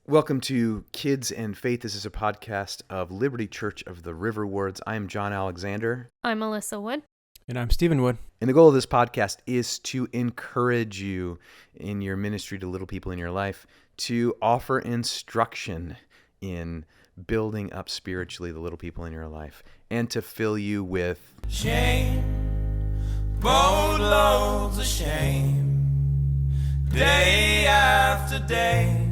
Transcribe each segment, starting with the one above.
Welcome to Kids and Faith. This is a podcast of Liberty Church of the River Wards. I am John Alexander. I'm Alyssa Wood. And I'm Stephen Wood. And the goal of this podcast is to encourage you in your ministry to little people in your life, to offer instruction in building up spiritually the little people in your life, and to fill you with shame, boatloads of shame, day after day.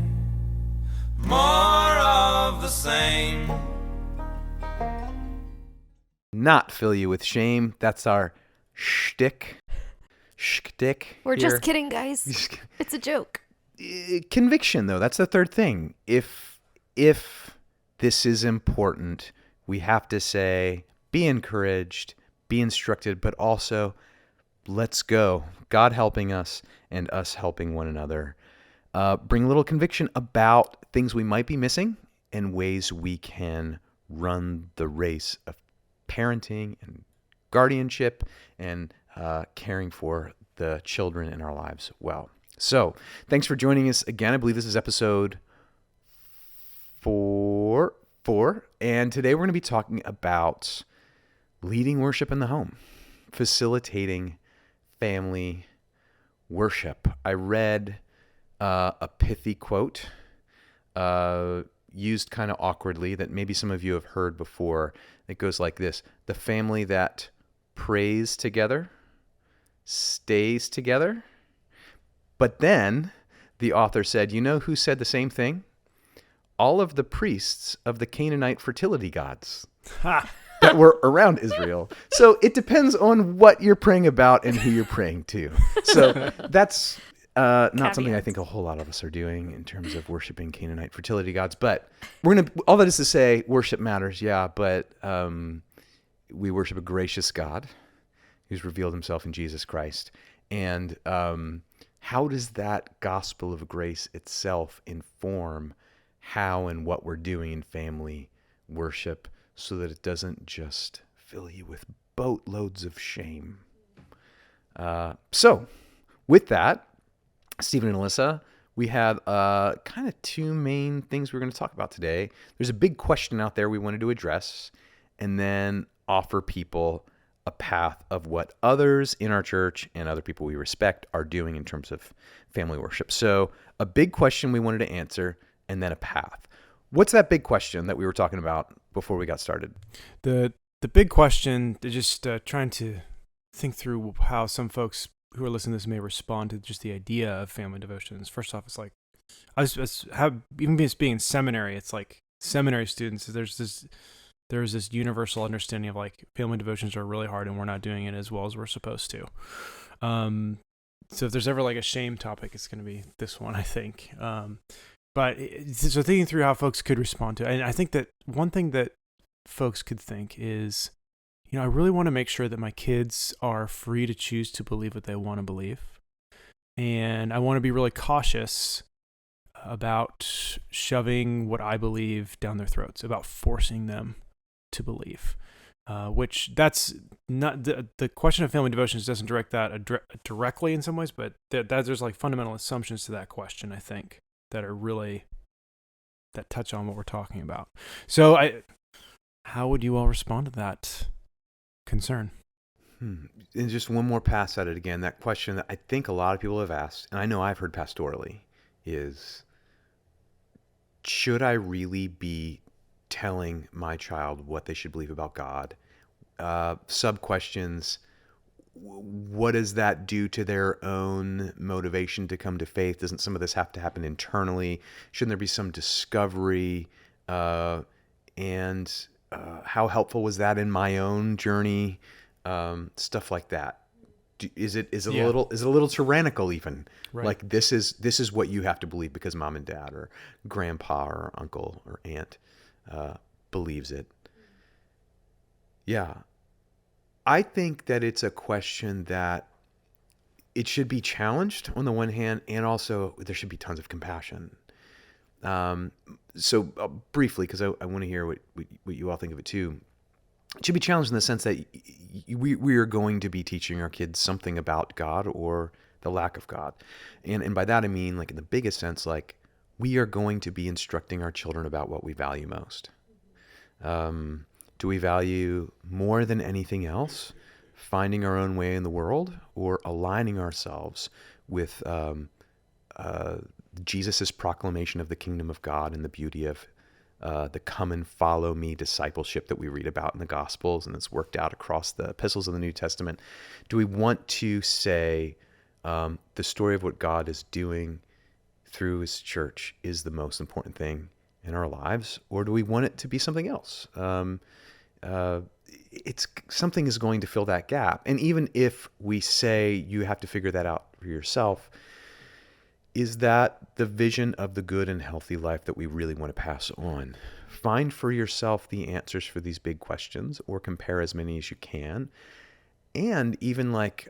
More of the same. not fill you with shame. That's our shtick. We're just kidding, guys. It's a joke. Conviction, though, that's the third thing. If this is important, we have to say, be encouraged, be instructed, but also let's go. God helping us and us helping one another. Bring a little conviction about things we might be missing and ways we can run the race of parenting and guardianship and caring for the children in our lives well. So, thanks for joining us again. I believe this is episode 4, and today we're going to be talking about leading worship in the home, facilitating family worship. I read a pithy quote used kind of awkwardly that maybe some of you have heard before. It goes like this: the family that prays together stays together. But then the author said, you know who said the same thing? All of the priests of the Canaanite fertility gods that were around Israel. So it depends on what you're praying about and who you're praying to. So that's not something I think a whole lot of us are doing in terms of worshiping Canaanite fertility gods. But all that is to say, worship matters, yeah, but we worship a gracious God who's revealed himself in Jesus Christ. And how does that gospel of grace itself inform how and what we're doing in family worship so that it doesn't just fill you with boatloads of shame? So with that, Stephen and Alyssa, we have kind of two main things we're going to talk about today. There's a big question out there we wanted to address, and then offer people a path of what others in our church and other people we respect are doing in terms of family worship. So a big question we wanted to answer, and then a path. What's that big question that we were talking about before we got started? The big question, just trying to think through how some folks who are listening to this may respond to just the idea of family devotions. First off, it's like, even being in seminary, it's like seminary students, there's this universal understanding of like family devotions are really hard and we're not doing it as well as we're supposed to. So if there's ever like a shame topic, it's going to be this one, I think. So thinking through how folks could respond to it, and I think that one thing that folks could think is, I really want to make sure that my kids are free to choose to believe what they want to believe. And I want to be really cautious about shoving what I believe down their throats, about forcing them to believe, which that's not the question of family devotions doesn't direct that directly in some ways, but there's like fundamental assumptions to that question, I think, that are really, that touch on what we're talking about. So how would you all respond to that concern? And just one more pass at it again. That question that I think a lot of people have asked, and I know I've heard pastorally, is, should I really be telling my child what they should believe about God? Sub-questions, what does that do to their own motivation to come to faith? Doesn't some of this have to happen internally? Shouldn't there be some discovery? And how helpful was that in my own journey? Stuff like that. Is it a little tyrannical even? Right. Like this is what you have to believe because mom and dad or grandpa or uncle or aunt believes it. Yeah. I think that it's a question that it should be challenged on the one hand, and also there should be tons of compassion. So briefly, because I want to hear what you all think of it too. It should be challenged in the sense that we are going to be teaching our kids something about God or the lack of God. And by that I mean, like in the biggest sense, like we are going to be instructing our children about what we value most. Do we value more than anything else finding our own way in the world, or aligning ourselves with Jesus' proclamation of the kingdom of God and the beauty of the come and follow me discipleship that we read about in the Gospels and that's worked out across the epistles of the New Testament? Do we want to say the story of what God is doing through his church is the most important thing in our lives, or do we want it to be something else? It's something is going to fill that gap. And even if we say you have to figure that out for yourself, is that the vision of the good and healthy life that we really want to pass on? Find for yourself the answers for these big questions, or compare as many as you can. And even like,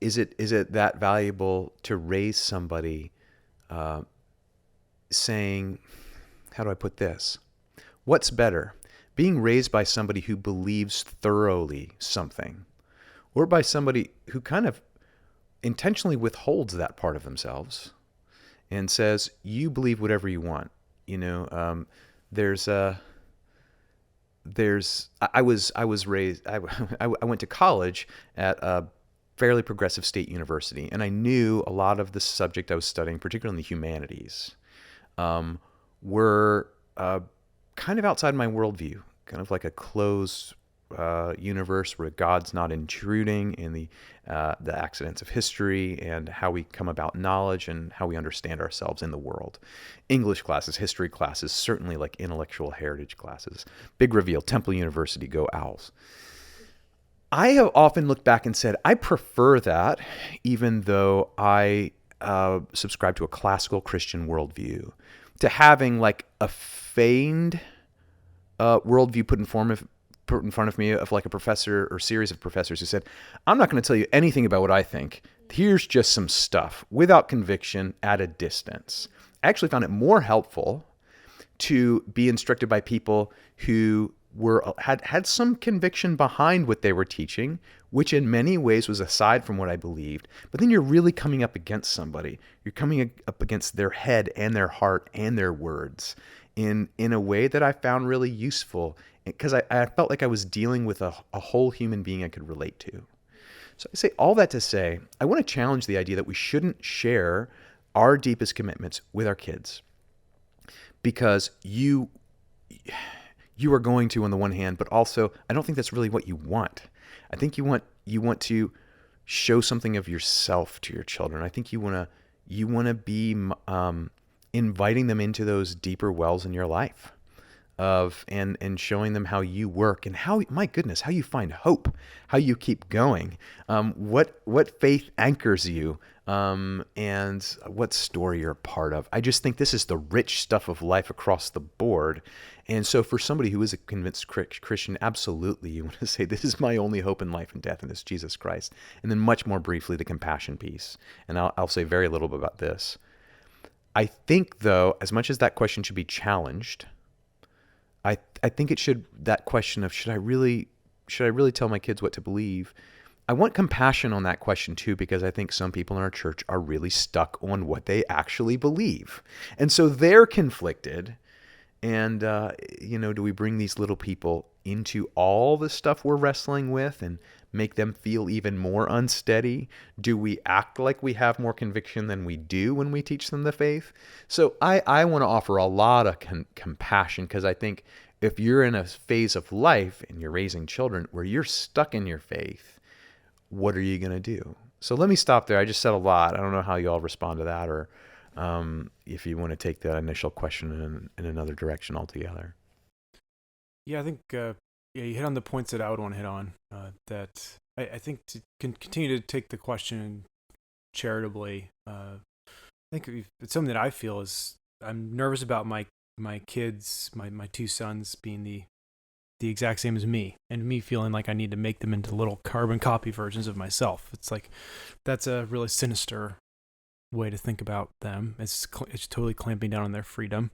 is it that valuable to raise somebody saying, how do I put this? What's better? Being raised by somebody who believes thoroughly something, or by somebody who kind of intentionally withholds that part of themselves and says, you believe whatever you want. You know, I was raised, I went to college at a fairly progressive state university, and I knew a lot of the subject I was studying, particularly in the humanities, were kind of outside my worldview, kind of like a closed universe where God's not intruding in the accidents of history and how we come about knowledge and how we understand ourselves in the world. English classes, history classes, certainly like intellectual heritage classes. Big reveal, Temple University, go Owls. I have often looked back and said, I prefer that, even though I subscribe to a classical Christian worldview, to having like a feigned worldview put in front of me of like a professor or series of professors who said, I'm not going to tell you anything about what I think. Here's just some stuff without conviction at a distance. I actually found it more helpful to be instructed by people who had some conviction behind what they were teaching, which in many ways was aside from what I believed. But then you're really coming up against somebody. You're coming up against their head and their heart and their words in a way that I found really useful, because I felt like I was dealing with a whole human being I could relate to. So I say all that to say, I want to challenge the idea that we shouldn't share our deepest commitments with our kids, because you are going to on the one hand, but also I don't think that's really what you want. I think you want to show something of yourself to your children. I think you want to be inviting them into those deeper wells in your life and showing them how you work and how, my goodness, how you find hope, how you keep going, what faith anchors you, and what story you're a part of. I just think this is the rich stuff of life across the board. And so for somebody who is a convinced Christian, absolutely, you want to say, this is my only hope in life and death, and it's Jesus Christ. And then much more briefly, the compassion piece. And I'll say very little about this. I think, though, as much as that question should be challenged, I think it should, that question of should I really tell my kids what to believe? I want compassion on that question too, because I think some people in our church are really stuck on what they actually believe. And so they're conflicted. And, do we bring these little people into all the stuff we're wrestling with and make them feel even more unsteady? Do we act like we have more conviction than we do when we teach them the faith? So I want to offer a lot of compassion, because I think if you're in a phase of life and you're raising children where you're stuck in your faith, what are you going to do? So let me stop there. I just said a lot. I don't know how you all respond to that, or if you want to take that initial question in another direction altogether. Yeah, I think you hit on the points that I would want to hit on. That I think to continue to take the question charitably. I think it's something that I feel is I'm nervous about my kids, my two sons being the exact same as me, and me feeling like I need to make them into little carbon copy versions of myself. It's like that's a really sinister way to think about them. It's totally clamping down on their freedom,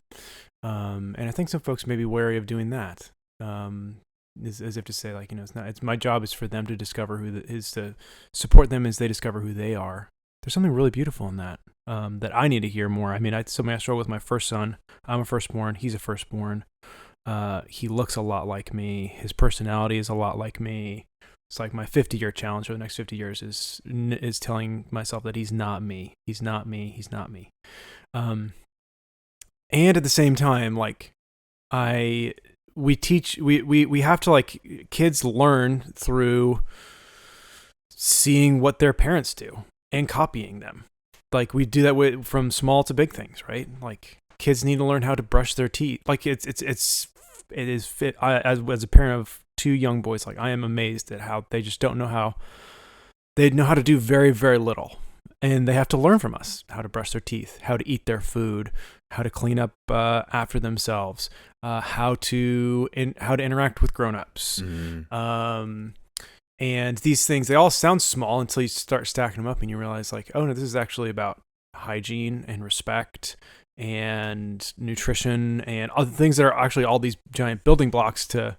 and I think some folks may be wary of doing that, as if to say, like, it's my job is for them to discover is to support them as they discover who they are. There's something really beautiful in that. that I need to hear more. I mean, I struggle with my first son. I'm a firstborn. He's a firstborn. He looks a lot like me. His personality is a lot like me. It's like my 50-year challenge for the next 50 years is telling myself that he's not me. He's not me. He's not me. And at the same time, like we have to, like, kids learn through seeing what their parents do and copying them. Like, we do that from small to big things, right? Like, kids need to learn how to brush their teeth. Like, it is fit. As a parent of 2 young boys, like, I am amazed at how they just don't know how. They know how to do very, very little, and they have to learn from us how to brush their teeth, how to eat their food, how to clean up after themselves, how to interact with grown-ups. And these things, they all sound small until you start stacking them up and you realize, like, oh no, this is actually about hygiene and respect and nutrition and other things that are actually all these giant building blocks to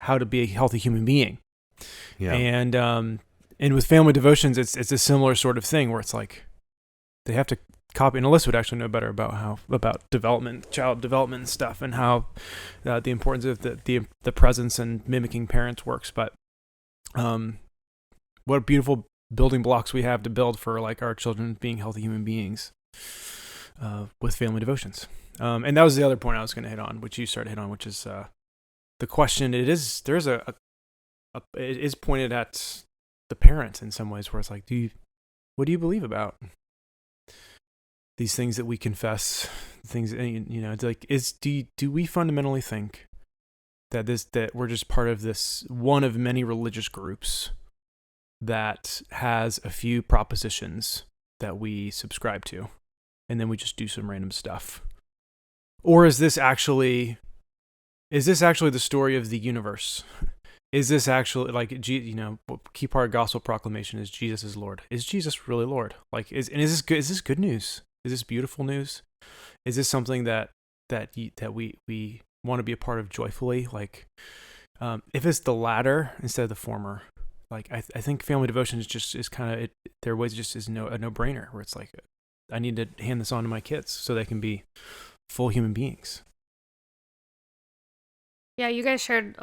how to be a healthy human being. Yeah. And with family devotions, it's a similar sort of thing where it's like they have to copy. And Alyssa would actually know better about development, child development and stuff, and how the importance of the presence and mimicking parents works. But what beautiful building blocks we have to build for, like, our children being healthy human beings with family devotions. And that was the other point I was going to hit on, which you started to hit on, which is the question. It is pointed at the parents in some ways, where it's like, what do you believe about these things that we confess? Things, it's like, do we fundamentally think that we're just part of this one of many religious groups that has a few propositions that we subscribe to, and then we just do some random stuff? Or is this actually the story of the universe? Is this actually, like, key part of gospel proclamation is Jesus is Lord. Is Jesus really Lord? Like, is this good? Is this good news? Is this beautiful news? Is this something that we want to be a part of joyfully? Like, if it's the latter instead of the former, like, I think family devotion is kind of, their ways just is a no-brainer, where it's like, I need to hand this on to my kids so they can be full human beings. Yeah, you guys shared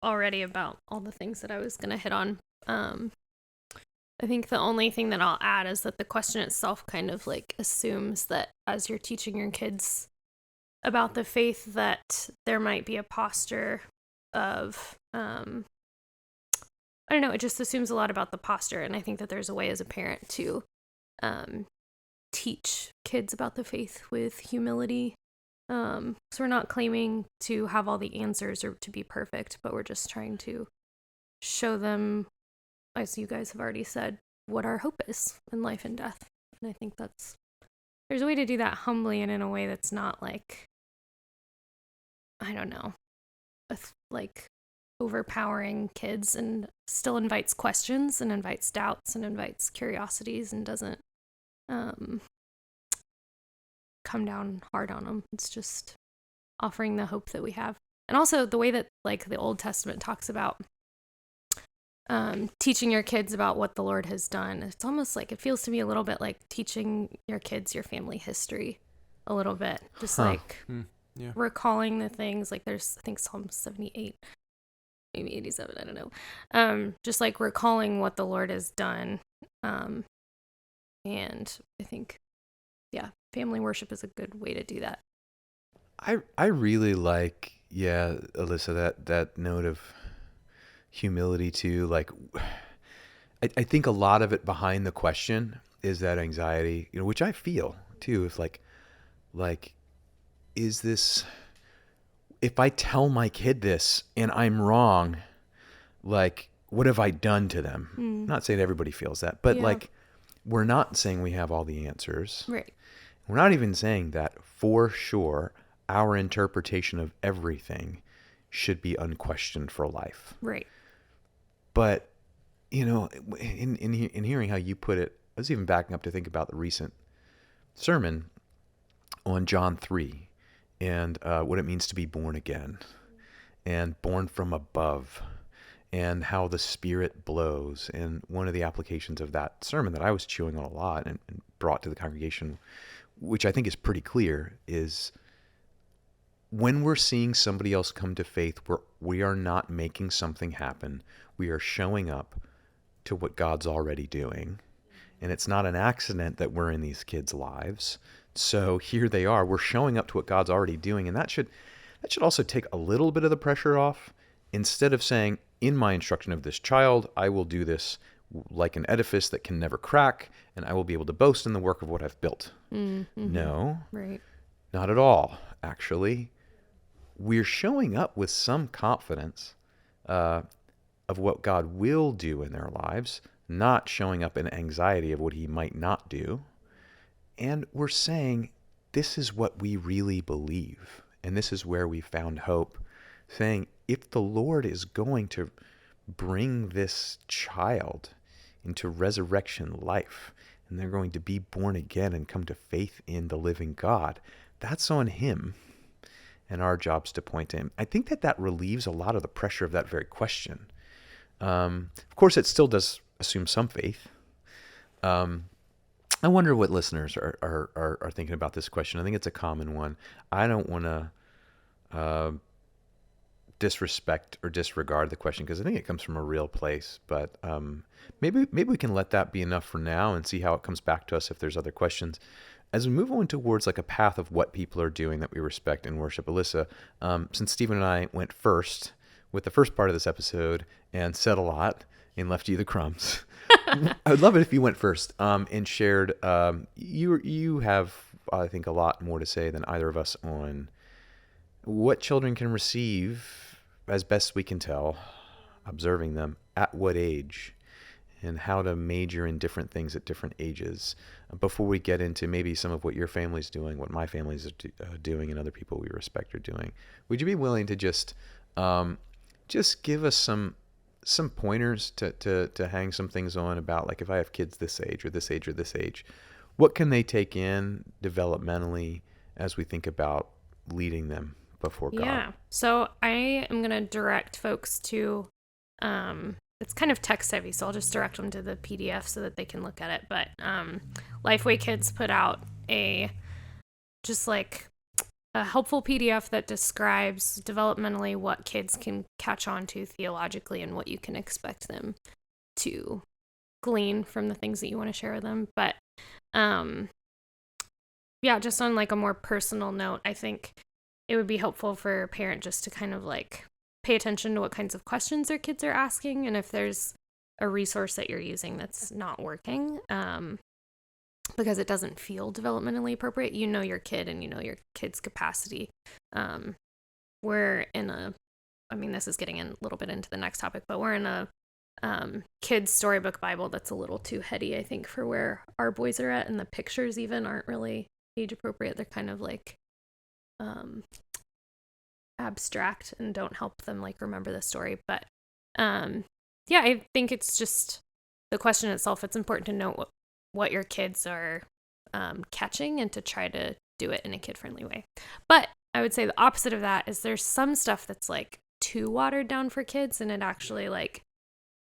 already about all the things that I was going to hit on. I think the only thing that I'll add is that the question itself kind of, like, assumes that as you're teaching your kids about the faith, that there might be a posture of, I don't know, it just assumes a lot about the posture. And I think that there's a way as a parent to teach kids about the faith with humility. So we're not claiming to have all the answers or to be perfect, but we're just trying to show them, as you guys have already said, what our hope is in life and death. And I think there's a way to do that humbly and in a way that's not, like, I don't know, like, overpowering kids, and still invites questions and invites doubts and invites curiosities, and doesn't come down hard on them. It's just offering the hope that we have. And also the way that, like, the Old Testament talks about teaching your kids about what the Lord has done. It's almost like, it feels to me a little bit like teaching your kids your family history a little bit. Just recalling the things, like, there's, I think, Psalm 78, maybe 87, I don't know. Just, like, recalling what the Lord has done. And I think, family worship is a good way to do that. I really like, Alyssa, that note of humility too. Like, I think a lot of it behind the question is that anxiety, which I feel too. If like, is this, if I tell my kid this and I'm wrong, like, what have I done to them? I'm not saying everybody feels that, but like, we're not saying we have all the answers. Right. We're not even saying that for sure our interpretation of everything should be unquestioned for life. Right. But, in hearing how you put it, I was even backing up to think about the recent sermon on John 3 and what it means to be born again and born from above and how the Spirit blows. And one of the applications of that sermon that I was chewing on a lot and brought to the congregation, which I think is pretty clear, is when we're seeing somebody else come to faith, we are not making something happen. We are showing up to what God's already doing. And it's not an accident that we're in these kids' lives. So here they are. We're showing up to what God's already doing. And that should also take a little bit of the pressure off. Instead of saying, in my instruction of this child, I will do this like an edifice that can never crack, and I will be able to boast in the work of what I've built. Mm-hmm. No, Right. not at all, actually. We're showing up with some confidence of what God will do in their lives, not showing up in anxiety of what he might not do. And we're saying, this is what we really believe. And this is where we found hope, saying, if the Lord is going to bring this child into resurrection life, and they're going to be born again and come to faith in the living God, that's on him. And our job's to point to him. I think that relieves a lot of the pressure of that very question. Of course, it still does assume some faith. I wonder what listeners are thinking about this question. I think it's a common one. I don't want to disrespect or disregard the question because I think it comes from a real place. But maybe we can let that be enough for now and see how it comes back to us if there's other questions. As we move on towards like a path of what people are doing that we respect and worship, Alyssa, since Stephen and I went first with the first part of this episode and said a lot and left you the crumbs, I would love it if you went first and shared. You have, I think, a lot more to say than either of us on what children can receive, as best we can tell, observing them, at what age, and how to major in different things at different ages. Before we get into maybe some of what your family's doing, what my family's doing, and other people we respect are doing, would you be willing to just give us some pointers to hang some things on about, like, if I have kids this age or this age or this age, what can they take in developmentally as we think about leading them before God? Yeah. So I am going to direct folks to, it's kind of text heavy, so I'll just direct them to the PDF so that they can look at it. But Lifeway Kids put out a helpful PDF that describes developmentally what kids can catch on to theologically and what you can expect them to glean from the things that you want to share with them. But yeah, just on like a more personal note, I think it would be helpful for a parent just to kind of like pay attention to what kinds of questions their kids are asking, and if there's a resource that you're using that's not working, because it doesn't feel developmentally appropriate. You know your kid and you know your kid's capacity. We're in this is getting in a little bit into the next topic, but we're in a kids storybook Bible that's a little too heady, I think, for where our boys are at, and the pictures even aren't really age appropriate. They're kind of like abstract and don't help them like remember the story. But yeah, I think it's just the question itself. It's important to know what your kids are catching and to try to do it in a kid-friendly way. But I would say the opposite of that is there's some stuff that's like too watered down for kids, and it actually like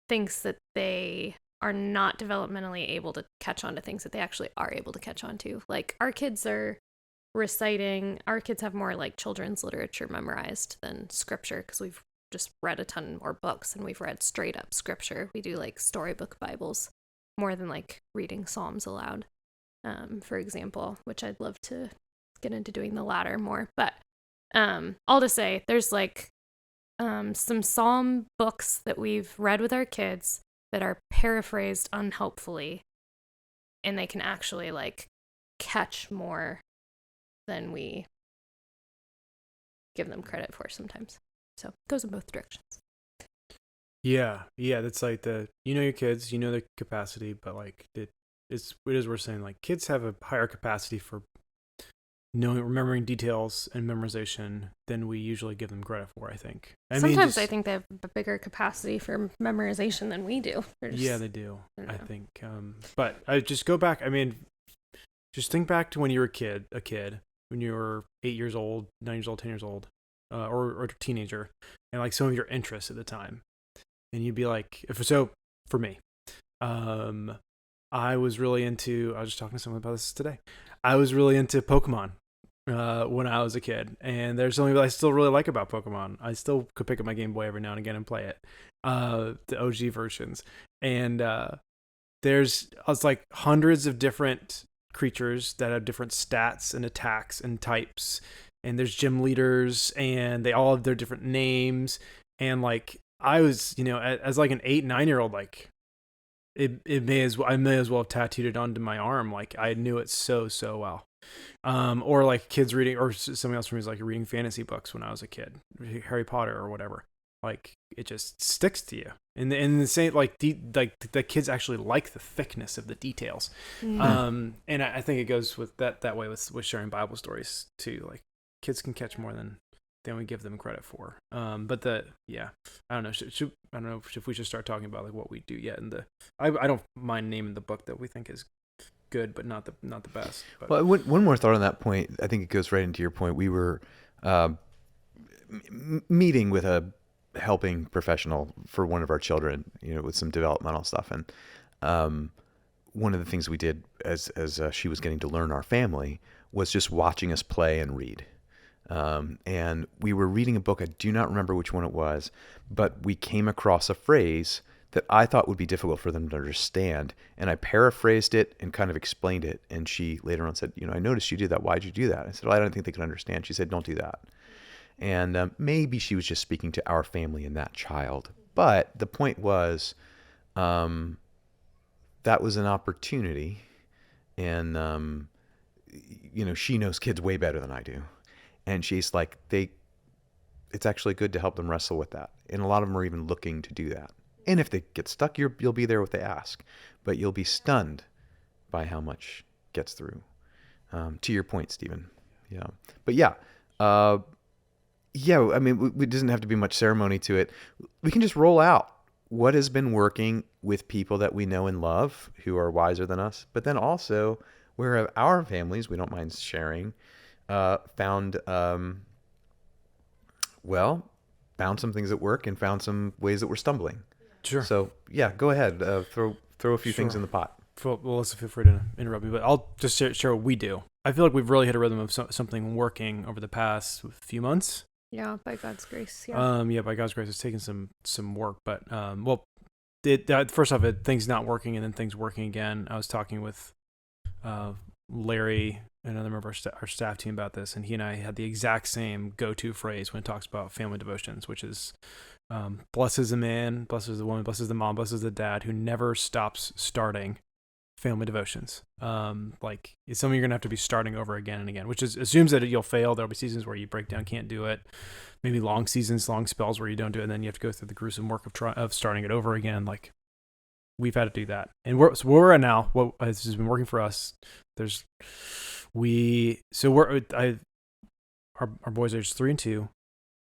thinks that they are not developmentally able to catch on to things that they actually are able to catch on to. Like our kids have more like children's literature memorized than scripture, because we've just read a ton more books and we've read straight up scripture. We do like storybook Bibles more than like reading Psalms aloud, for example, which I'd love to get into doing the latter more. But all to say, there's like some Psalm books that we've read with our kids that are paraphrased unhelpfully, and they can actually like catch more than we give them credit for sometimes. So it goes in both directions. Yeah, that's like your kids, their capacity, but like it is worth saying, like, kids have a higher capacity for remembering details and memorization than we usually give them credit for, I think. I think they have a bigger capacity for memorization than we do. Yeah, they do, I think. But I just go back, just think back to when you were a kid, when you were 8 years old, 9 years old, 10 years old, or a teenager, and like some of your interests at the time. and you'd be like, for me, I was just talking to someone about this today. I was really into Pokemon when I was a kid, and there's something that I still really like about Pokemon. I still could pick up my Game Boy every now and again and play it, the OG versions. And there's like hundreds of different creatures that have different stats and attacks and types, and there's gym leaders, and they all have their different names. And like I was, as like an 8-9-year-old, like I may as well have tattooed it onto my arm. Like I knew it so well. Or like kids reading, or something else for me is like reading fantasy books when I was a kid, Harry Potter or whatever. Like it just sticks to you. And the same, like the kids actually like the thickness of the details. And I think it goes with that way with sharing Bible stories too. Like kids can catch more than we give them credit for. But I don't know. I don't know if we should start talking about like what we do yet. And I don't mind naming the book that we think is good, but not the best. But. Well, one more thought on that point. I think it goes right into your point. We were meeting with a helping professional for one of our children, with some developmental stuff. And one of the things we did as she was getting to learn our family was just watching us play and read. And we were reading a book. I do not remember which one it was, but we came across a phrase that I thought would be difficult for them to understand. And I paraphrased it and kind of explained it. And she later on said, I noticed you did that. Why'd you do that? I said, well, I don't think they could understand. She said, don't do that. And maybe she was just speaking to our family and that child. But the point was, that was an opportunity. And, she knows kids way better than I do. And she's like, it's actually good to help them wrestle with that. And a lot of them are even looking to do that. And if they get stuck, you'll be there with they ask. But you'll be stunned by how much gets through. To your point, Stephen. Yeah. But yeah. I mean, it doesn't have to be much ceremony to it. We can just roll out what has been working with people that we know and love who are wiser than us. But then also where our families, we don't mind sharing, found some things that work and found some ways that we're stumbling. Sure. So yeah, go ahead. Throw a few things in the pot. Well, Alyssa, feel free to interrupt me, but I'll just share what we do. I feel like we've really hit a rhythm of something working over the past few months. Yeah, by God's grace. Yeah. By God's grace, it's taken some work, but first off, things not working and then things working again. I was talking with Larry, another member of our staff team, about this, and he and I had the exact same go-to phrase when it talks about family devotions, which is blesses the man, blesses the woman, blesses the mom, blesses the dad who never stops starting family devotions. Like it's something you're gonna have to be starting over again and again, which assumes that you'll fail. There'll be seasons where you break down, can't do it. Maybe long seasons, long spells where you don't do it, and then you have to go through the gruesome work of starting it over again. Like we've had to do that, and where we're at now, what has been working for us. Our boys are age 3 and 2,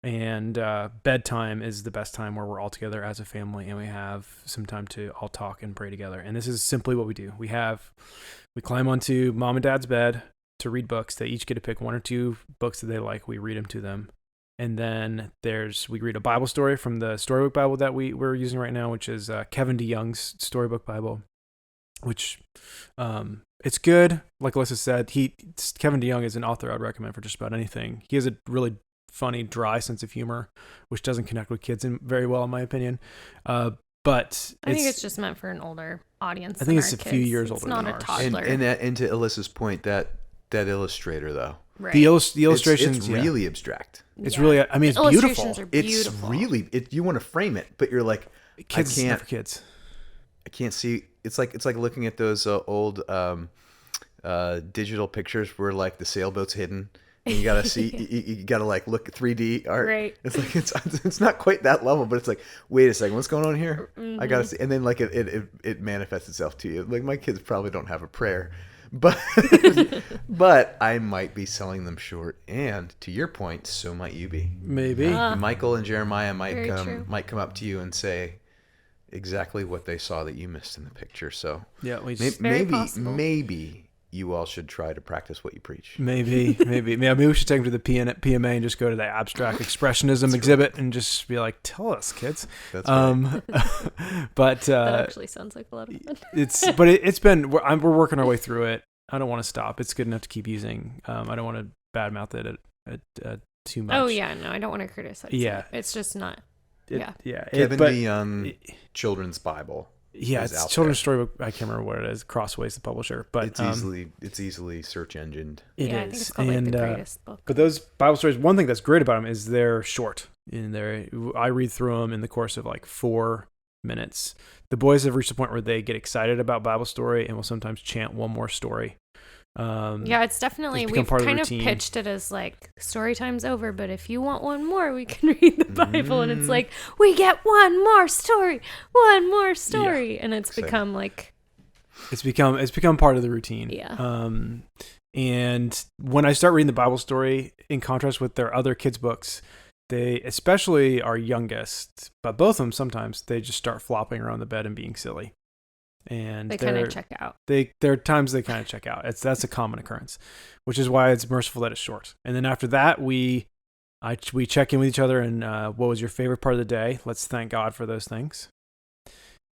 and bedtime is the best time where we're all together as a family, and we have some time to all talk and pray together. And this is simply what we do. We climb onto mom and dad's bed to read books. They each get to pick 1 or 2 books that they like. We read them to them. And then we read a Bible story from the Storybook Bible that we're using right now, which is Kevin DeYoung's Storybook Bible, which it's good. Like Alyssa said, Kevin DeYoung is an author I'd recommend for just about anything. He has a really funny, dry sense of humor, which doesn't connect with kids very well, in my opinion. But I think it's just meant for an older audience. I think it's a few years older than ours. It's not a toddler. And to Alyssa's point, that illustrator though, right. The illustrations, it's really abstract. It's really, I mean, it's beautiful. Illustrations are beautiful. It's really, you want to frame it, but you're like, kids, I can't. For kids. I can't see. It's like looking at those old digital pictures where like the sailboat's hidden. And you gotta see, you gotta like look at 3D art. Right. It's like it's not quite that level, but it's like, wait a second, what's going on here? Mm-hmm. I gotta see, and then like it manifests itself to you. Like my kids probably don't have a prayer, but but I might be selling them short. And to your point, so might you be. Maybe Michael and Jeremiah might come up to you and say exactly what they saw that you missed in the picture. So yeah, maybe you all should try to practice what you preach. Maybe we should take them to the PMA and just go to the abstract expressionism exhibit and just be like, tell us, kids. That's right. But That actually sounds like a lot of fun. it's been we're working our way through it. I don't want to stop. It's good enough to keep using. I don't want to badmouth it too much. Oh yeah, no, I don't want to criticize. Yeah, it's just not. Yeah. Kevin DeYoung Children's Bible. Yeah, it's children's storybook. I can't remember what it is. Crossway's the publisher, but it's easily search engined. It is. I think it's called like the greatest book. But those Bible stories, one thing that's great about them is they're short. I read through them in the course of like 4 minutes. The boys have reached a point where they get excited about Bible story and will sometimes chant one more story. Yeah, it's definitely, we've kind of pitched it as like story time's over, but if you want one more, we can read the Bible. And it's like, we get one more story. Yeah. And it's become like, it's become part of the routine. Yeah. And when I start reading the Bible story in contrast with their other kids' books, they, especially our youngest, but both of them, sometimes they just start flopping around the bed and being silly. And they kind of check out. There are times they kind of check out. That's a common occurrence, which is why it's merciful that it's short. And then after that, we check in with each other and what was your favorite part of the day? Let's thank God for those things.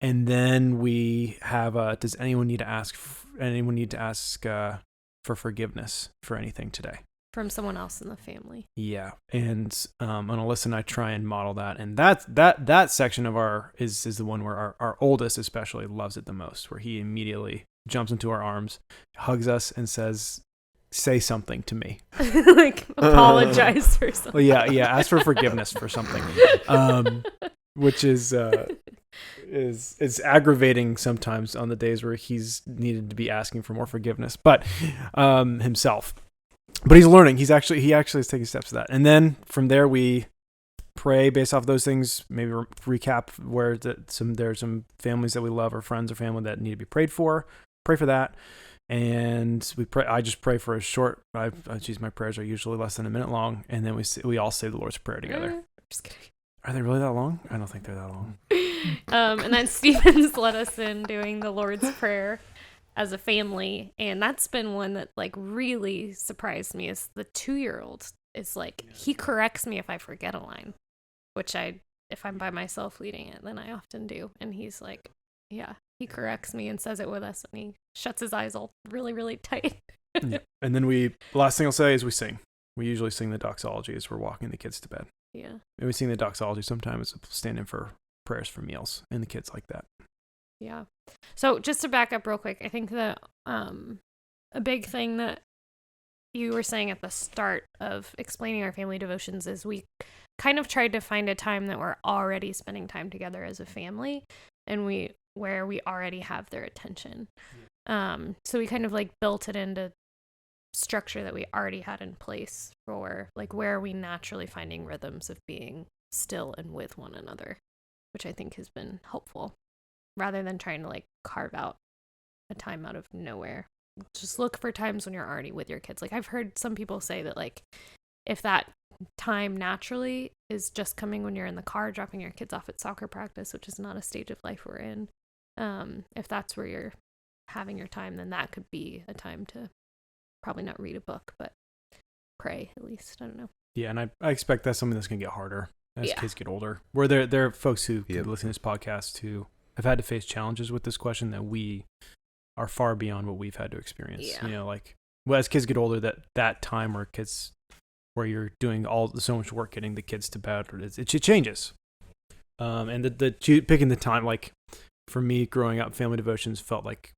And then we have does anyone need to ask for forgiveness for anything today? From someone else in the family. Yeah, and Alyssa and I try and model that, and that section of our is the one where our oldest especially loves it the most, where he immediately jumps into our arms, hugs us, and says, "Say something to me," like apologize for something. Well, yeah, ask for forgiveness for something, which is aggravating sometimes on the days where he's needed to be asking for more forgiveness, but himself. But he's learning. He actually is taking steps to that. And then from there, we pray based off those things. Maybe recap where there's some families that we love or friends or family that need to be prayed for. Pray for that. And we pray. I just pray for a short. My prayers are usually less than a minute long. And then we all say the Lord's Prayer together. Just kidding. Are they really that long? I don't think they're that long. And then Stephen's led us in doing the Lord's Prayer as a family, and that's been one that like really surprised me. Is the 2-year-old is like, he corrects me if I forget a line, which if I'm by myself leading it, then I often do, and he's like, yeah, he corrects me and says it with us, and he shuts his eyes all really, really tight. Yeah. And then last thing I'll say is we sing. We usually sing the doxology as we're walking the kids to bed. Yeah. And we sing the doxology sometimes stand in for prayers for meals, and the kids like that. Yeah. So just to back up real quick, I think that a big thing that you were saying at the start of explaining our family devotions is we kind of tried to find a time that we're already spending time together as a family, and where we already have their attention. So we kind of like built it into structure that we already had in place for like where are we naturally finding rhythms of being still and with one another, which I think has been helpful. Rather than trying to like carve out a time out of nowhere. Just look for times when you're already with your kids. Like I've heard some people say that like if that time naturally is just coming when you're in the car dropping your kids off at soccer practice, which is not a stage of life we're in, if that's where you're having your time, then that could be a time to probably not read a book, but pray at least. I don't know. Yeah, and I expect that's something that's going to get harder as kids get older. Where there are folks who listen to this podcast who have had to face challenges with this question that we are far beyond what we've had to experience. Yeah. You know, like as kids get older, that time where you're doing so much work getting the kids to bed, it changes. And the picking the time, like for me growing up, family devotions felt like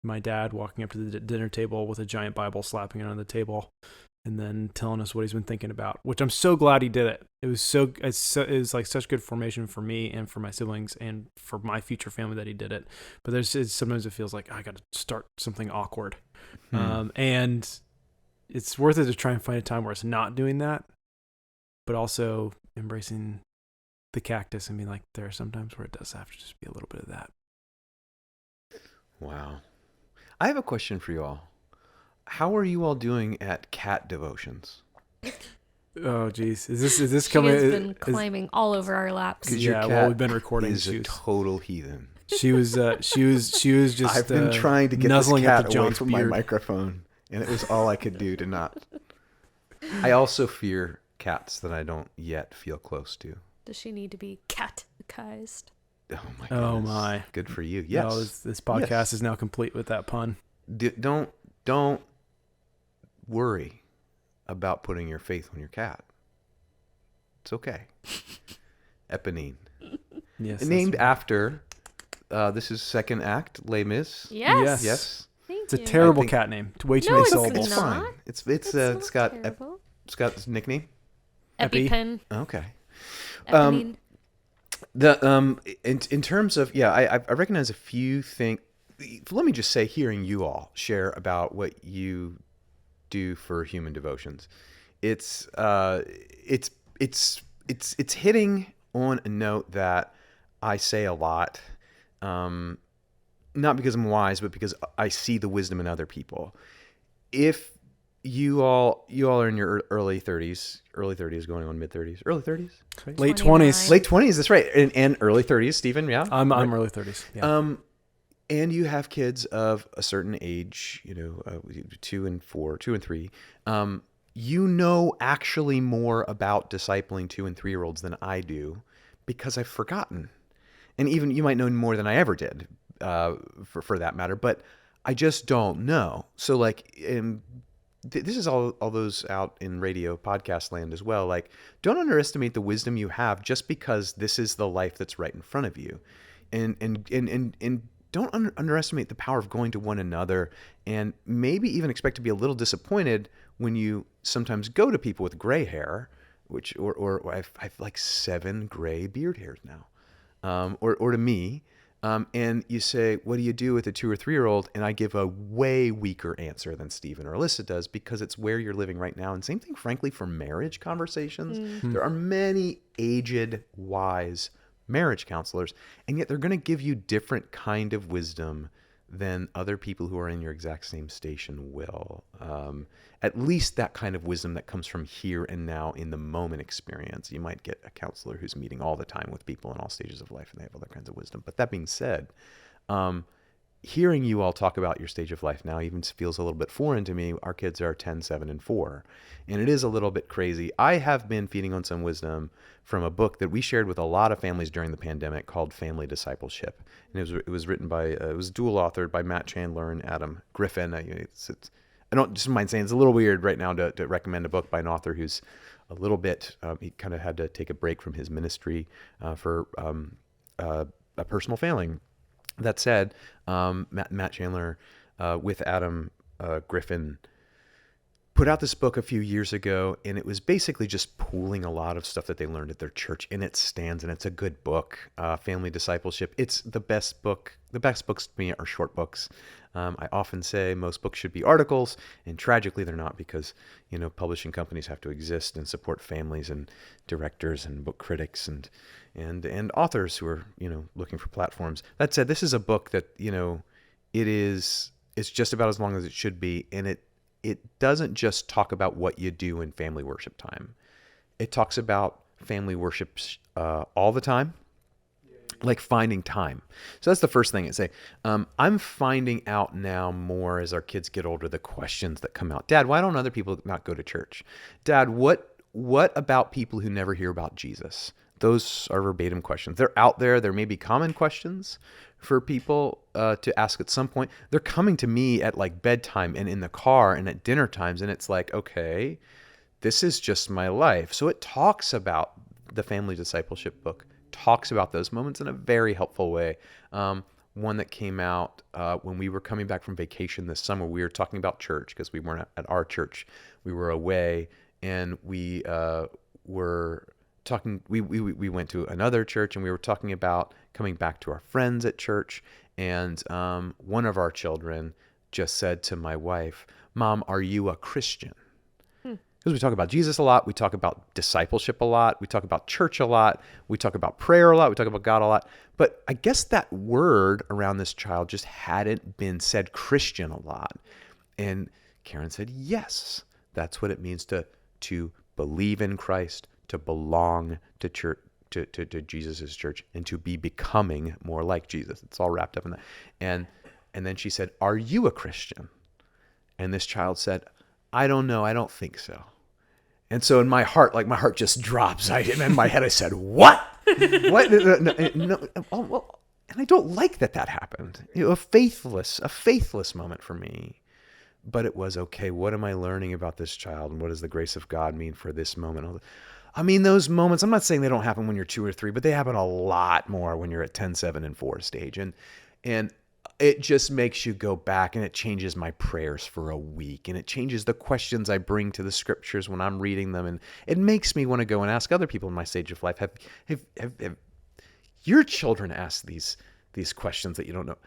my dad walking up to the dinner table with a giant Bible, slapping it on the table, and then telling us what he's been thinking about, which I'm so glad he did it. It was like such good formation for me and for my siblings and for my future family that he did it. But sometimes it feels like I got to start something awkward. And it's worth it to try and find a time where it's not doing that, but also embracing the cactus and being like, there are some times where it does have to just be a little bit of that. Wow. I have a question for you all. How are you all doing at cat devotions? Oh, geez. Is this coming? She has been climbing all over our laps. Yeah, well, we've been recording. He's a total heathen. She was just. I've been trying to get this nuzzling up cat to away John's from beard. my microphone, and it was all I could do to not. I also fear cats that I don't yet feel close to. Does she need to be catechized? Oh my goodness. Oh my. Good for you. Yes. No, this podcast Yes. is now complete with that pun. Don't worry about putting your faith on your cat. It's okay. Eponine. Yes. Named after, this is second act, Les Mis. Yes. Yes. Thank It's a you. terrible I think- cat name. Way too No, many it's syllables. It's not. fine. It's It's got not terrible. it's got its nickname. Epi. EpiPen. Okay. Eponine. In terms of I recognize a few things. Let me just say, hearing you all share about what you do for human devotions, it's hitting on a note that I say a lot, not because I'm wise, but because I see the wisdom in other people. If you all are in your early 30s going on mid 30s, early 30s, right? Late 29. 20s. Late 20s, that's right, and early 30s, Stephen, yeah. I'm early 30s. Yeah. And you have kids of a certain age, 2 and 3. You know actually more about discipling 2 and 3-year-olds than I do, because I've forgotten. And even you might know more than I ever did, for that matter. But I just don't know. So this is all those out in radio podcast land as well. Like, don't underestimate the wisdom you have just because this is the life that's right in front of you, and don't underestimate the power of going to one another, and maybe even expect to be a little disappointed when you sometimes go to people with gray hair, or I've like 7 gray beard hairs now, or to me. And you say, what do you do with a 2 or 3-year-old? And I give a way weaker answer than Stephen or Alyssa does, because it's where you're living right now. And same thing, frankly, for marriage conversations. There are many aged, wise marriage counselors, and yet they're going to give you different kind of wisdom than other people who are in your exact same station will. At least that kind of wisdom that comes from here and now in the moment experience. You might get a counselor who's meeting all the time with people in all stages of life, and they have other kinds of wisdom. But that being said, hearing you all talk about your stage of life now even feels a little bit foreign to me. Our kids are 10, 7, and 4, and it is a little bit crazy. I have been feeding on some wisdom from a book that we shared with a lot of families during the pandemic called Family Discipleship. And it was written by, it was dual authored by Matt Chandler and Adam Griffin. I don't just mind saying it's a little weird right now to recommend a book by an author who's a little bit, he kind of had to take a break from his ministry for a personal failing. That said, Matt Chandler with Adam Griffin put out this book a few years ago, and it was basically just pooling a lot of stuff that they learned at their church, and it stands, and it's a good book. Family Discipleship. It's the best book. The best books to me are short books. I often say most books should be articles, and tragically they're not, because publishing companies have to exist and support families and directors and book critics and authors who are looking for platforms. That said, this is a book that it's just about as long as it should be, and it doesn't just talk about what you do in family worship time. It talks about family worship all the time, like finding time. So that's the first thing I say. I'm finding out now more as our kids get older, the questions that come out. Dad, why don't other people not go to church? Dad, what about people who never hear about Jesus? Those are verbatim questions. They're out there. There may be common questions for people to ask at some point. They're coming to me at like bedtime and in the car and at dinner times, and it's like, okay, this is just my life. So it talks about, the Family Discipleship book talks about those moments in a very helpful way. One that came out when we were coming back from vacation this summer, we were talking about church because we weren't at our church. We were away, and we were talking. We went to another church, and we were talking about coming back to our friends at church. And one of our children just said to my wife, "Mom, are you a Christian?" Because we talk about Jesus a lot, we talk about discipleship a lot, we talk about church a lot, we talk about prayer a lot, we talk about God a lot. But I guess that word around this child just hadn't been said, Christian, a lot. And Karen said, yes, that's what it means to believe in Christ, to belong to church, to Jesus's church and to be becoming more like Jesus. It's all wrapped up in that. And then she said, "Are you a Christian?" And this child said, "I don't know. I don't think so." And so in my heart, my heart just drops. And in my head, I said, "What? What?" No, oh, well, and I don't like that happened. A faithless moment for me. But it was, okay, what am I learning about this child? And what does the grace of God mean for this moment? I mean, those moments, I'm not saying they don't happen when you're 2 or 3, but they happen a lot more when you're at 10, 7, and 4 stage. And it just makes you go back, and it changes my prayers for a week. And it changes the questions I bring to the scriptures when I'm reading them. And it makes me want to go and ask other people in my stage of life, have your children asked these questions that you don't know?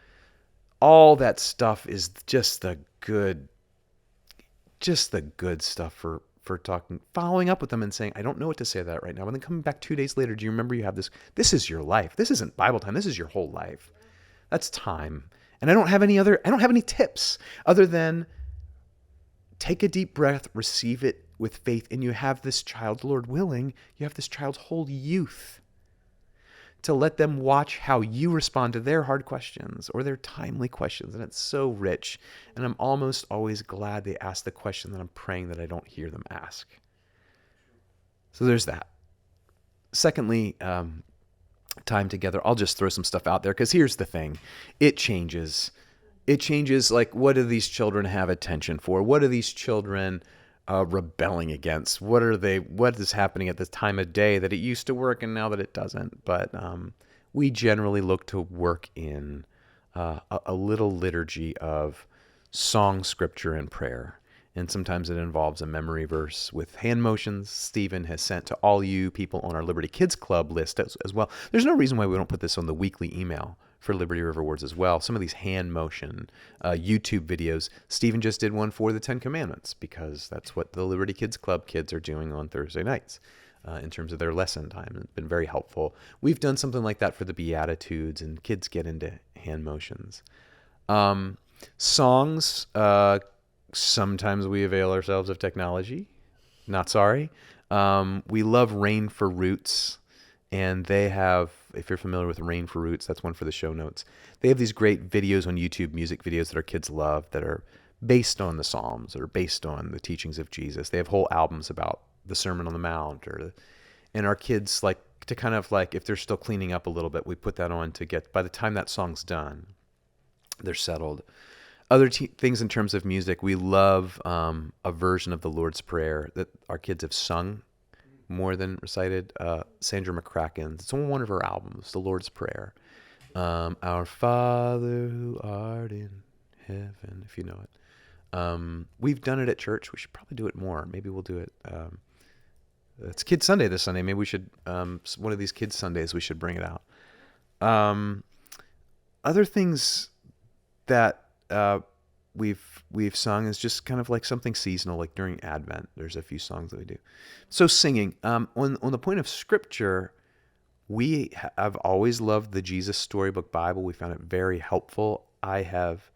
All that stuff is just the good stuff for talking, following up with them and saying, "I don't know what to say to that right now." And then coming back 2 days later, "Do you remember you have this? This is your life. This isn't Bible time. This is your whole life." That's time. And I don't have any tips other than take a deep breath, receive it with faith, and you have this child, Lord willing, you have this child's whole youth to let them watch how you respond to their hard questions or their timely questions. And it's so rich. And I'm almost always glad they ask the question that I'm praying that I don't hear them ask. So there's that. Secondly, time together. I'll just throw some stuff out there because here's the thing. It changes. What do these children have attention for? What are these children rebelling against? What is happening at this time of day that it used to work and now that it doesn't? But we generally look to work in a little liturgy of song, scripture, and prayer. And sometimes it involves a memory verse with hand motions. Stephen has sent to all you people on our Liberty Kids Club list as well. There's no reason why we don't put this on the weekly email for Liberty River Words as well. Some of these hand motion YouTube videos. Stephen just did one for the 10 Commandments because that's what the Liberty Kids Club kids are doing on Thursday nights in terms of their lesson time. It's been very helpful. We've done something like that for the Beatitudes, and kids get into hand motions. Songs, sometimes we avail ourselves of technology. Not sorry. We love Rain for Roots. And they have, if you're familiar with Rain for Roots, that's one for the show notes. They have these great videos on YouTube, music videos that our kids love that are based on the Psalms or based on the teachings of Jesus. They have whole albums about the Sermon on the Mount. And our kids like to kind of if they're still cleaning up a little bit, we put that on to get, by the time that song's done, they're settled. Other things in terms of music, we love a version of the Lord's Prayer that our kids have sung more than recited. Sandra McCracken's. It's on one of her albums, The Lord's Prayer. Our Father who art in heaven, if you know it. We've done it at church. We should probably do it more. Maybe we'll do it. It's Kids Sunday this Sunday. Maybe we should, one of these Kids Sundays, we should bring it out. Other things that we've sung is just kind of like something seasonal, like during Advent. There's a few songs that we do. So singing, on the point of scripture, we have always loved the Jesus Storybook Bible. We found it very helpful. I have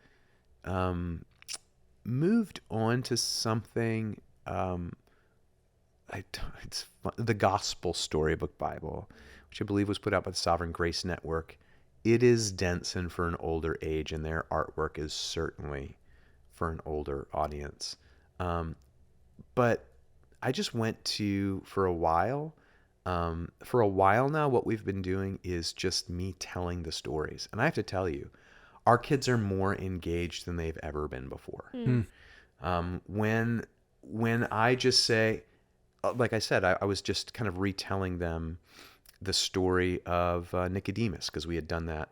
moved on to something, it's the Gospel Storybook Bible, which I believe was put out by the Sovereign Grace Network. It is dense and for an older age, and their artwork is certainly for an older audience. But I just went to, for a while now, what we've been doing is just me telling the stories. And I have to tell you, our kids are more engaged than they've ever been before. When I just say, like I said, I was just kind of retelling them the story of Nicodemus, because we had done that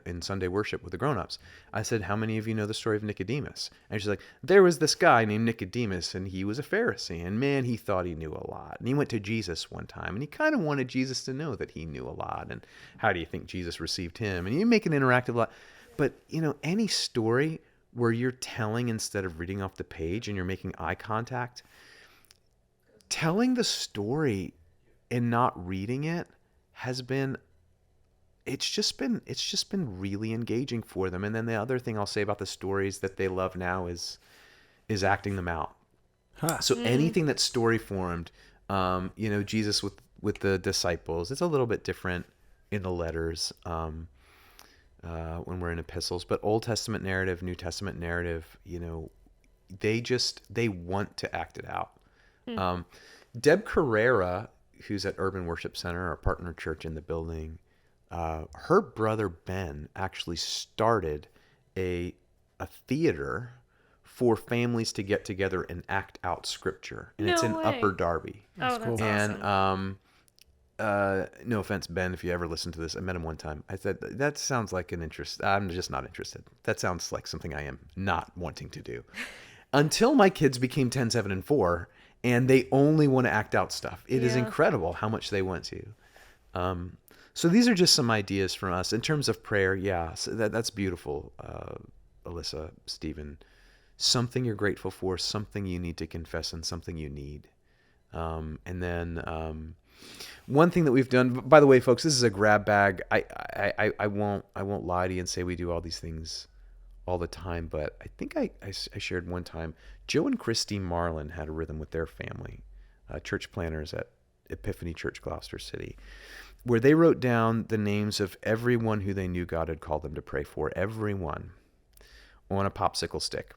in Sunday worship with the grown-ups. I said, "How many of you know the story of Nicodemus?" And she's like, "There was this guy named Nicodemus, and he was a Pharisee, and man, he thought he knew a lot. And he went to Jesus one time, and he kind of wanted Jesus to know that he knew a lot. And how do you think Jesus received him?" And you make an interactive lot. But, any story where you're telling instead of reading off the page and you're making eye contact, telling the story and not reading it it's just been really engaging for them. And then the other thing I'll say about the stories that they love now is acting them out. So anything that's story formed, Jesus the disciples. It's a little bit different in the letters when we're in epistles, but Old Testament narrative, New Testament narrative, they want to act it out. Deb Carrera, who's at Urban Worship Center, our partner church in the building, her brother Ben actually started a theater for families to get together and act out scripture, and it's in way. Upper Darby. Oh, that's And awesome. no offense, Ben, if you ever listen to this, I met him one time. I said, that sounds like an interest. I'm just not interested. That sounds like something I am not wanting to do. Until my kids became 10, 7, and 4, and they only want to act out stuff. It is incredible how much they want to. So these are just some ideas from us. In terms of prayer, so that's beautiful, Alyssa, Stephen. Something you're grateful for, something you need to confess, and something you need. And then one thing that we've done, by the way, folks, this is a grab bag. I won't lie to you and say we do all these things all the time, but I think I shared one time, Joe and Christine Marlin had a rhythm with their family, church planners at Epiphany Church, Gloucester City, where they wrote down the names of everyone who they knew God had called them to pray for, everyone, on a popsicle stick.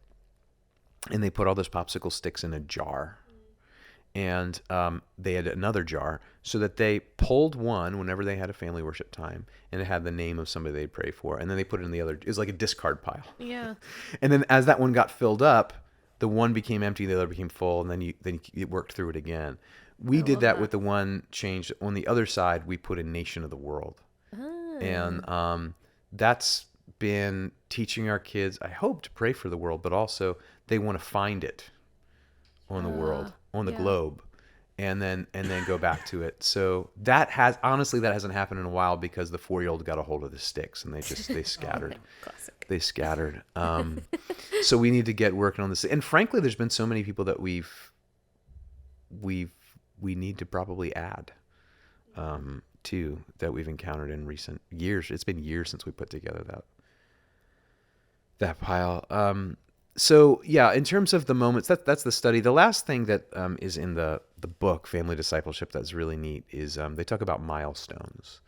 And they put all those popsicle sticks in a jar. And they had another jar so that they pulled one whenever they had a family worship time, and it had the name of somebody they'd pray for. And then they put it in the other. It was like a discard pile. Yeah. And then as that one got filled up, the one became empty, the other became full, and then you worked through it again. We did that with the one changed. On the other side, we put in Nation of the World. Oh. And that's been teaching our kids, I hope, to pray for the world, but also they want to find it on the world, on the globe, and then go back to it. So that hasn't happened in a while because the 4-year-old got a hold of the sticks and they scattered. Classic. They scattered. So we need to get working on this. And frankly, there's been so many people that we need to probably add to that we've encountered in recent years. It's been years since we put together that pile. So yeah, in terms of the moments, that's the study. The last thing that is in the book, Family Discipleship, that's really neat is they talk about milestones,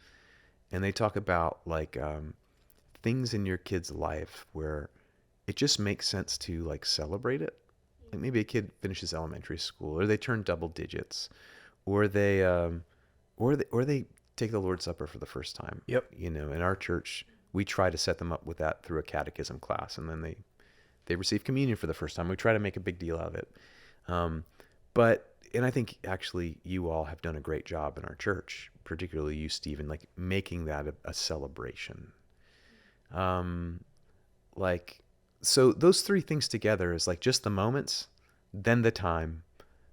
and they talk about like things in your kid's life where it just makes sense to like celebrate it. Like maybe a kid finishes elementary school, or they turn double digits, or they take the Lord's Supper for the first time. Yep. In our church, we try to set them up with that through a catechism class, and then they receive communion for the first time. We try to make a big deal out of it. And I think actually you all have done a great job in our church, particularly you, Stephen, like making that a celebration. So those three things together is like just the moments, then the time,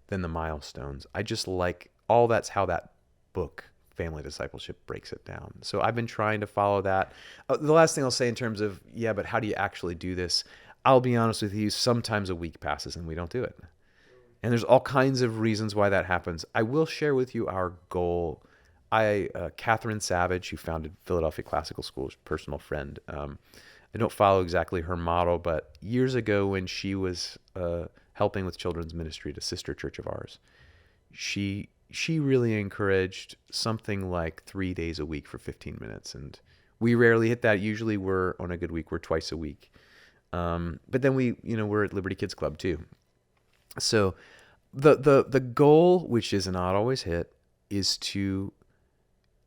then the milestones. I just like all that's how that book, Family Discipleship, breaks it down. So I've been trying to follow that. The last thing I'll say in terms of, but how do you actually do this? I'll be honest with you, sometimes a week passes and we don't do it. And there's all kinds of reasons why that happens. I will share with you our goal. Catherine Savage, who founded Philadelphia Classical School's personal friend, I don't follow exactly her model, but years ago when she was helping with children's ministry at a sister church of ours, she really encouraged something like 3 days a week for 15 minutes. And we rarely hit that. Usually we're on a good week, we're twice a week. But then we're at Liberty Kids Club too. So the goal, which is not always hit, is to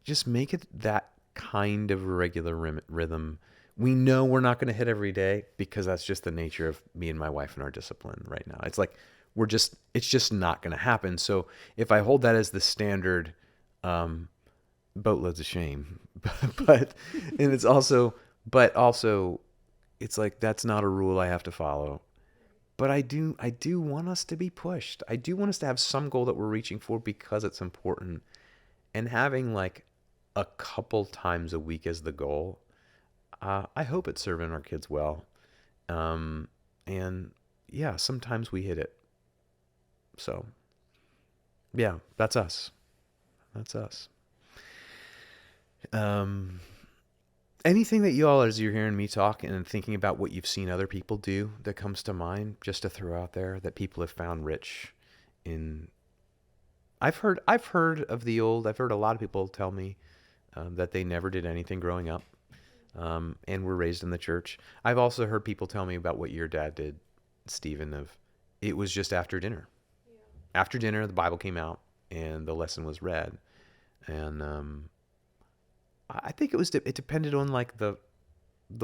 just make it that kind of a regular rhythm. We know we're not going to hit every day because that's just the nature of me and my wife and our discipline right now. It's like it's just not going to happen. So if I hold that as the standard, boatloads of shame, but it's like, that's not a rule I have to follow. But I do want us to be pushed. I do want us to have some goal that we're reaching for because it's important. And having like a couple times a week as the goal, I hope it's serving our kids well. And yeah, sometimes we hit it. So yeah, that's us. Anything that you all, as you're hearing me talk and thinking about what you've seen other people do, that comes to mind just to throw out there that people have found rich in, I've heard of the old. I've heard a lot of people tell me that they never did anything growing up, and were raised in the church. I've also heard people tell me about what your dad did, Stephen. Of it was just after dinner. After dinner, the Bible came out and the lesson was read, and I think it depended on like the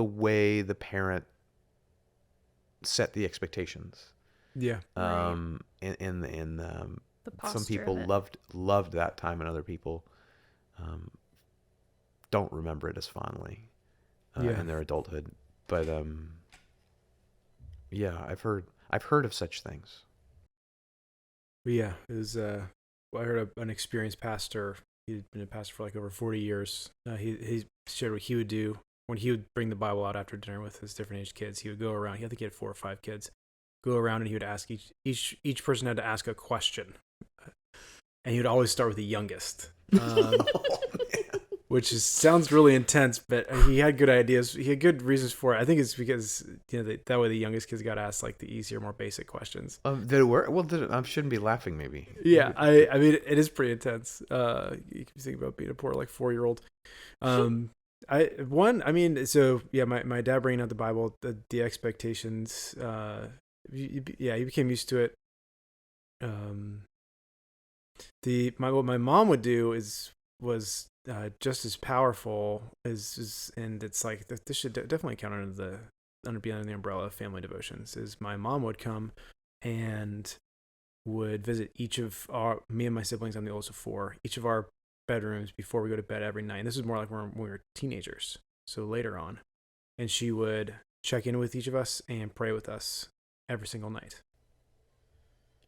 way the parent set the expectations. Yeah. And The posture some people of it. loved that time, and other people don't remember it as fondly in their adulthood. But yeah, I've heard of such things. But yeah, it was. I heard an experienced pastor. He'd been a pastor for like over 40 years. He shared what he would do when he would bring the Bible out after dinner with his different age kids. He would go around. I think he had 4 or 5 kids. Go around and he would ask each person had to ask a question, and he would always start with the youngest. Which sounds really intense, but he had good ideas. He had good reasons for it. I think it's because that way the youngest kids got asked like the easier, more basic questions. Did it work? Well, I shouldn't be laughing. Maybe. Yeah, I mean it is pretty intense. You can think about being a poor like 4-year-old. My dad bringing out the Bible, the expectations. You became used to it. What my mom would do was just as powerful and it's like this should definitely count under the umbrella of family devotions. Is my mom would come and would visit me and my siblings. I'm the oldest of 4. Each of our bedrooms before we go to bed every night. And this is more like when we were teenagers, so later on, and she would check in with each of us and pray with us every single night.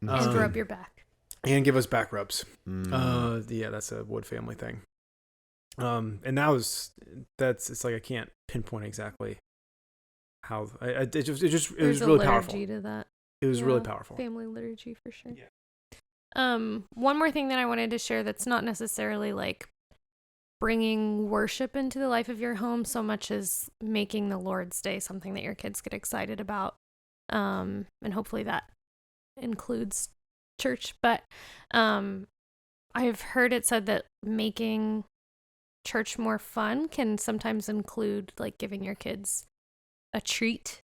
And rub your back. And give us back rubs. Yeah, that's a Wood family thing. And it's like I can't pinpoint exactly how. It was really powerful. Liturgy to that. It was really powerful. Family liturgy for sure. Yeah. One more thing that I wanted to share that's not necessarily like bringing worship into the life of your home so much as making the Lord's Day something that your kids get excited about. And hopefully that includes church. But I've heard it said that making church more fun can sometimes include like giving your kids a treat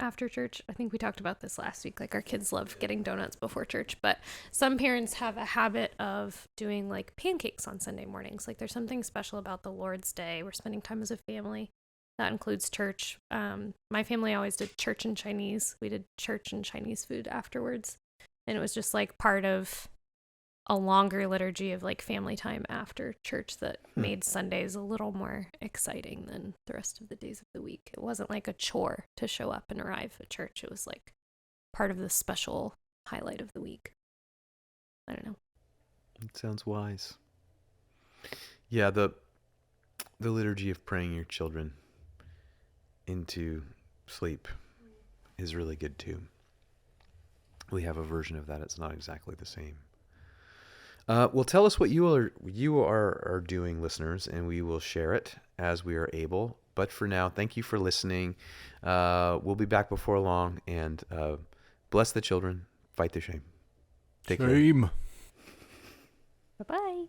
after church. I think we talked about this last week. Like our kids love getting donuts before church, but some parents have a habit of doing like pancakes on Sunday mornings. Like there's something special about the Lord's Day. We're spending time as a family. That includes church. My family always did church and Chinese. We did church and Chinese food afterwards. And it was just like part of a longer liturgy of like family time after church that made Sundays a little more exciting than the rest of the days of the week. It wasn't like a chore to show up and arrive at church. It was like part of the special highlight of the week. I don't know. It sounds wise. Yeah, the liturgy of praying your children into sleep is really good too. We have a version of that. It's not exactly the same. Well, tell us what you are doing, listeners, and we will share it as we are able. But for now, thank you for listening. We'll be back before long, and bless the children, fight the shame. Take care. Shame. Bye-bye.